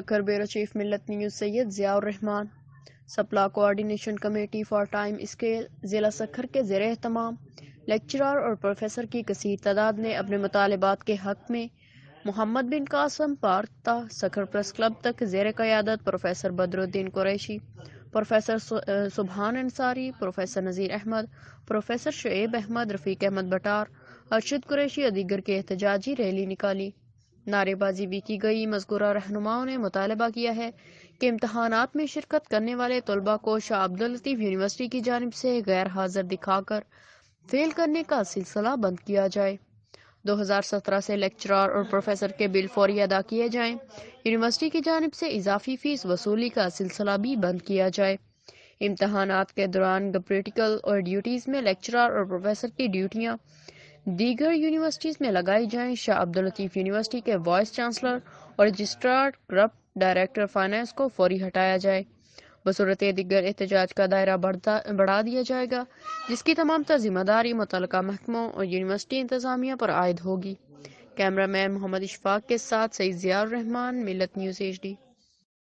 Sukkur bureau chief Millat news Syed Zia سپلا coordination committee for time scale ضلع سکھر کے زیر اہتمام لیکچرار اور پروفیسر کی کثیر تعداد نے اپنے مطالبات کے حق میں Muhammad bin Qasim park Sukkur press club تک زیر قیادت professor Badruddin Qureshi, professor Subhan Ansari, professor Nazir Ahmed, professor Shoaib Ahmed, Rafiq Ahmed Battar, Arshad Qureshi اور دیگر کے احتجاجی ریلی نکالی۔ نعرے بازی بھی کی گئی۔ مذکورہ رہنماؤں نے مطالبہ کیا ہے کہ امتحانات میں شرکت کرنے والے طلباء کو شاہ عبداللطیف یونیورسٹی کی جانب سے غیر حاضر دکھا کر فیل کرنے کا سلسلہ بند کیا جائے۔ 2017 سے لیکچرار اور پروفیسر کے بل فوری ادا کیے جائیں۔ یونیورسٹی کی جانب سے اضافی فیس وصولی کا سلسلہ بھی بند کیا جائے۔ امتحانات کے دوران پریکٹیکل اور ڈیوٹیز میں لیکچرار اور پروفیسر کی ڈیوٹیاں دیگر یونیورسٹیز میں لگائی جائیں۔ شاہ عبداللطیف یونیورسٹی کے وائس چانسلر اور رجسٹرار کرپٹ ڈائریکٹر فائنانس کو فوری ہٹایا جائے۔ بصورت دیگر احتجاج کا دائرہ بڑھا دیا جائے گا، جس کی تمام ذمہ داری متعلقہ محکموں اور یونیورسٹی انتظامیہ پر عائد ہوگی۔ کیمرہ مین محمد اشفاق کے ساتھ سید ضیاء الرحمن، ملت نیوز HD۔